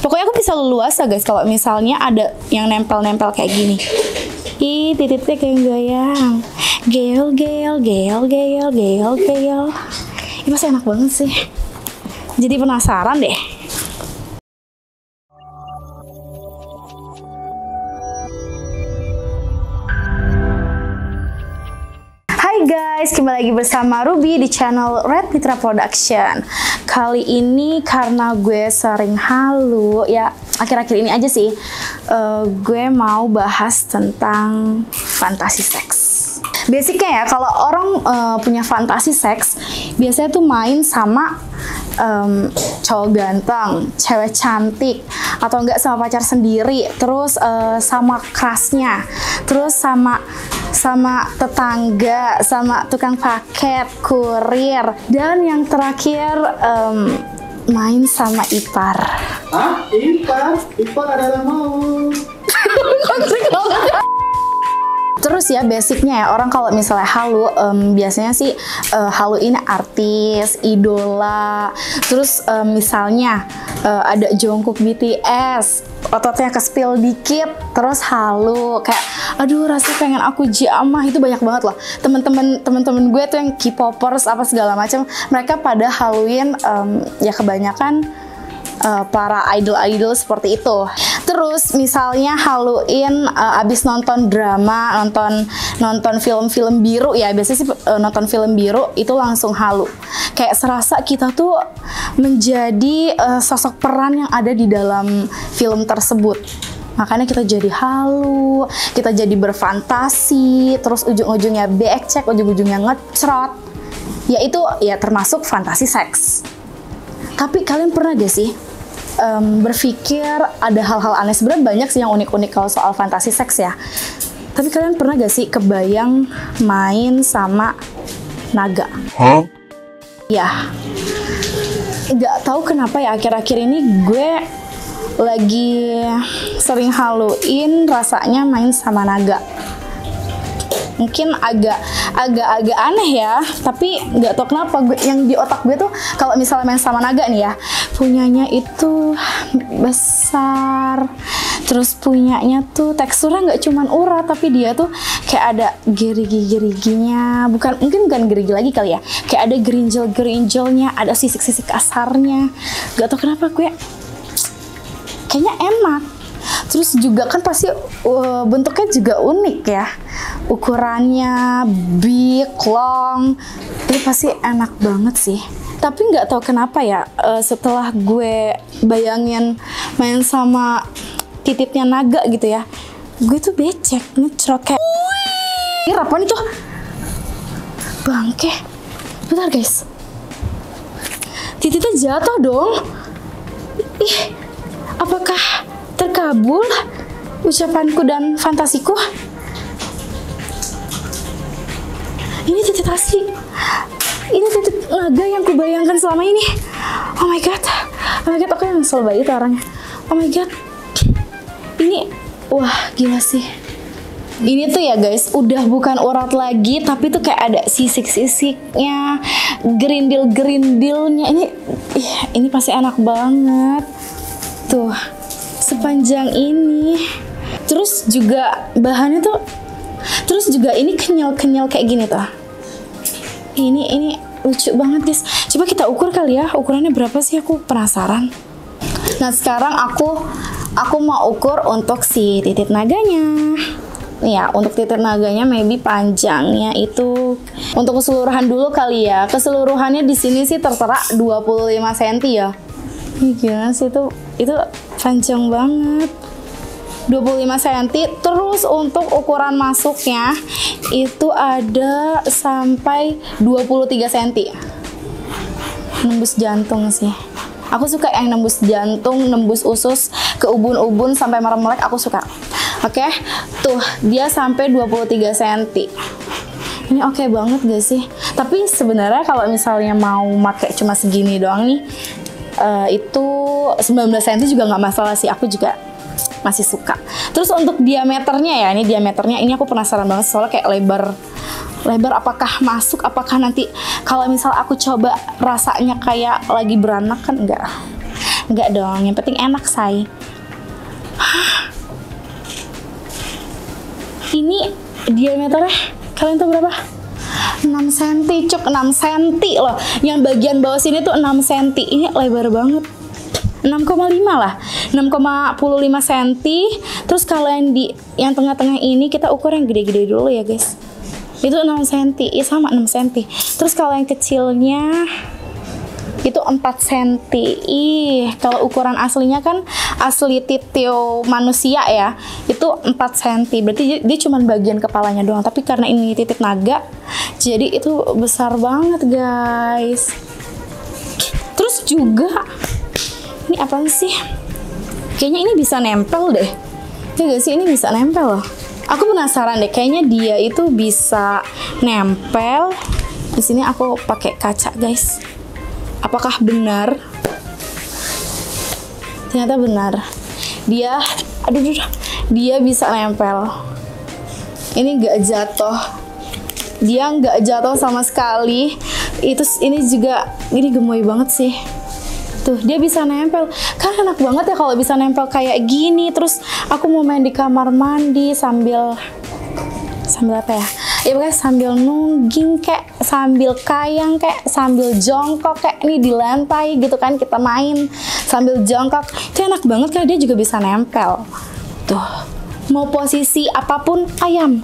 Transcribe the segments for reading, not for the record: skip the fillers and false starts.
Pokoknya aku bisa leluasa guys kalau misalnya ada yang nempel-nempel kayak gini. Ih, titiknya kayak goyang. Gel, gel, gel, gel, gel, gel. Ini pasti enak banget sih. Jadi penasaran deh. Hai guys, kembali lagi bersama Ruby di channel Red Mitra Production. Kali ini karena gue sering halu, ya akhir-akhir ini aja sih, gue mau bahas tentang fantasi seks. Basicnya ya, kalau orang punya fantasi seks, biasanya tuh main sama cowok ganteng, cewek cantik, atau enggak sama pacar sendiri, terus sama crushnya, terus sama tetangga, sama tukang paket, kurir, dan yang terakhir main sama ipar. Hah? Ipar? Ipar adalah mau. Terus ya basicnya ya, orang kalau misalnya halu biasanya sih haluin artis, idola. Terus misalnya ada Jungkook BTS, ototnya ke-spill dikit, terus halu kayak aduh rasanya pengen aku jamah. Itu banyak banget loh temen-temen gue tuh yang K-popers apa segala macam, mereka pada haluin ya kebanyakan para idol-idol seperti itu. Terus misalnya haluin abis nonton drama, nonton film-film biru ya, biasanya sih nonton film biru itu langsung halu. Kayak serasa kita tuh menjadi sosok peran yang ada di dalam film tersebut. Makanya kita jadi halu, kita jadi berfantasi, terus ujung-ujungnya becek, ujung-ujungnya ngecrot. Ya itu ya termasuk fantasi seks. Tapi kalian pernah gak sih berpikir ada hal-hal aneh? Sebenarnya banyak sih yang unik-unik kalau soal fantasi seks ya. Tapi kalian pernah gak sih kebayang main sama naga? Hah? Ya, nggak tahu kenapa ya akhir-akhir ini gue lagi sering haluin rasanya main sama naga. Mungkin agak aneh ya, tapi nggak tahu kenapa gue, yang di otak gue tuh kalau misalnya main sama naga nih ya, punyanya itu besar, terus punyanya tuh teksturnya nggak cuman urat, tapi dia tuh kayak ada gerigi-geriginya, mungkin bukan gerigi lagi kali ya, kayak ada gerinjel-gerinjelnya, ada sisik-sisik kasarnya. Nggak tahu kenapa gue kayaknya enak. Terus juga kan pasti bentuknya juga unik ya, ukurannya big, long, itu pasti enak banget sih. Tapi nggak tahu kenapa ya, setelah gue bayangin main sama titipnya naga gitu ya, gue tuh becek, ngecrot kayak ini apaan itu? Bangke. Bentar guys, titipnya jatuh dong. Ih, apakah terkabul ucapanku dan fantasiku? Ini titik asli. Ini titik naga yang kubayangkan selama ini. Oh my god. Oh my god, aku yang nyesel banget orangnya. Oh my god. Ini, wah gila sih. Ini tuh ya guys, udah bukan urat lagi, tapi tuh kayak ada sisik-sisiknya, gerindil-gerindilnya. Ini pasti enak banget. Tuh, sepanjang ini. Terus juga bahannya tuh, terus juga ini kenyal-kenyal kayak gini tuh. Ini lucu banget guys. Coba kita ukur kali ya, ukurannya berapa sih, aku penasaran. Nah sekarang aku mau ukur untuk si titik naganya. Ya, untuk titik naganya maybe panjangnya itu untuk keseluruhan dulu kali ya. Keseluruhannya di sini sih tertera 25 cm ya. Ini gimana sih, itu panjang banget, 25 cm. Terus untuk ukuran masuknya itu ada sampai 23 cm. Nembus jantung sih. Aku suka yang nembus jantung, nembus usus, ke ubun-ubun sampai merem-melek, aku suka. Oke, tuh dia sampai 23 cm. Ini oke banget gak sih? Tapi sebenarnya kalau misalnya mau pakai cuma segini doang nih, itu 19 cm juga nggak masalah sih, aku juga masih suka. Terus untuk diameternya ya, ini diameternya ini aku penasaran banget soalnya kayak lebar apakah masuk, apakah nanti kalau misal aku coba rasanya kayak lagi beranak kan enggak. Enggak dong, yang penting enak, say. Ini diameternya kalian tahu berapa? 6 cm, cuk, 6 cm loh. Yang bagian bawah sini tuh 6 cm. Ini lebar banget. 6,5 lah. 6,05 cm. Terus kalau yang di yang tengah-tengah ini kita ukur yang gede-gede dulu ya, guys. Itu 6 cm. Ya sama 6 cm. Terus kalau yang kecilnya itu 4 cm. Ih, kalau ukuran aslinya kan asli titio manusia ya, itu 4 cm. Berarti dia cuma bagian kepalanya doang. Tapi karena ini titik naga, jadi itu besar banget, guys. Terus juga ini apaan sih? Kayaknya ini bisa nempel deh. Ya gak sih, ini bisa nempel loh. Aku penasaran deh, kayaknya dia itu bisa nempel. Di sini aku pakai kaca, guys. Apakah benar? Ternyata benar. Dia, dia bisa nempel. Ini nggak jatuh. Dia nggak jatuh sama sekali. Ini juga, ini gemoy banget sih. Tuh, dia bisa nempel. Kan enak banget ya kalau bisa nempel kayak gini. Terus aku mau main di kamar mandi sambil apa ya? Ya pokoknya sambil nungging kayak, sambil kayang kayak, sambil jongkok kayak, ini di lantai gitu kan kita main sambil jongkok. Itu enak banget karena dia juga bisa nempel. Tuh, mau posisi apapun ayam.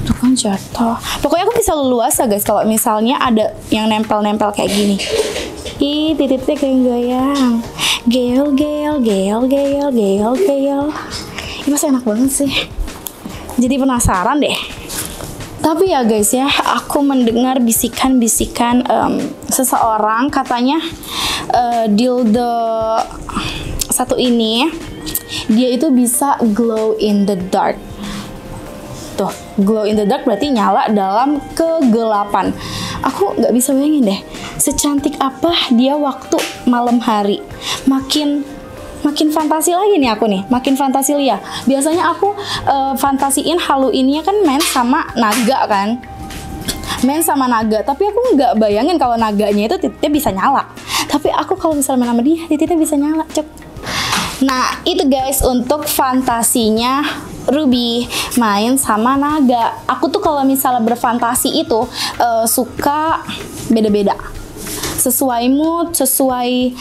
Tuh kan jatuh. Pokoknya aku bisa leluasa, guys, kalau misalnya ada yang nempel-nempel kayak gini. Ih, titiknya kayak goyang. Gel. Ini pasti enak banget sih. Jadi penasaran deh. Tapi ya guys ya, aku mendengar bisikan-bisikan seseorang katanya dildo satu ini dia itu bisa glow in the dark. Tuh, glow in the dark berarti nyala dalam kegelapan. Aku nggak bisa bayangin deh, secantik apa dia waktu malam hari. Makin fantasi lagi nih aku nih, makin fantasi Lia. Biasanya aku fantasiin Halloween-nya kan main sama naga kan, main sama naga. Tapi aku nggak bayangin kalau naganya itu titiknya bisa nyala. Tapi aku kalau misalnya main sama dia, titiknya bisa nyala, cek. Nah itu guys untuk fantasinya Ruby main sama naga. Aku tuh kalau misalnya berfantasi itu suka beda-beda. Sesuai mood, sesuai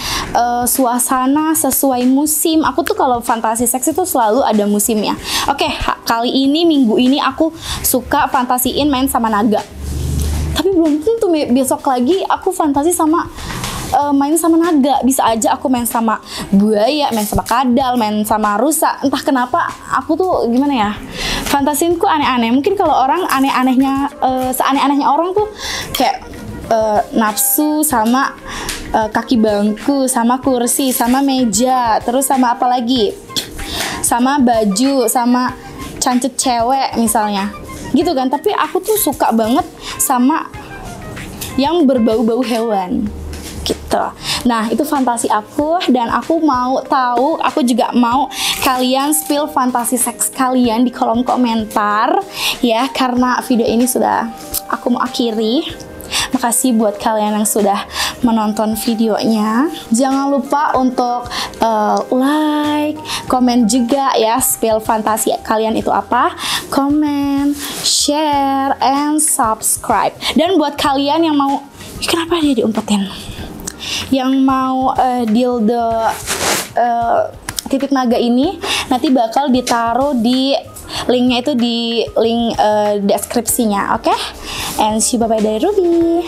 suasana, sesuai musim. Aku tuh kalau fantasi seks itu selalu ada musimnya. Oke, kali ini minggu ini aku suka fantasiin main sama naga. Tapi belum tentu besok lagi aku fantasi sama main sama naga. Bisa aja aku main sama buaya, main sama kadal, main sama rusa. Entah kenapa aku tuh gimana ya, fantasinku aneh-aneh. Mungkin kalau orang aneh-anehnya seaneh-anehnya orang tuh kayak nafsu sama kaki bangku, sama kursi, sama meja, terus sama apa lagi, sama baju, sama cancut cewek misalnya gitu kan. Tapi aku tuh suka banget sama yang berbau-bau hewan gitu. Nah itu fantasi aku, dan aku mau tahu, aku juga mau kalian spill fantasi seks kalian di kolom komentar ya, karena video ini sudah aku mau akhiri. Makasih buat kalian yang sudah menonton videonya. Jangan lupa untuk like, komen juga ya, spill fantasi kalian itu apa, komen, share, and subscribe. Dan buat kalian yang mau, kenapa dia diumpetin? Yang mau dildo titik naga ini nanti bakal ditaruh di linknya itu di link deskripsinya, oke? And see you, bye-bye dari Ruby.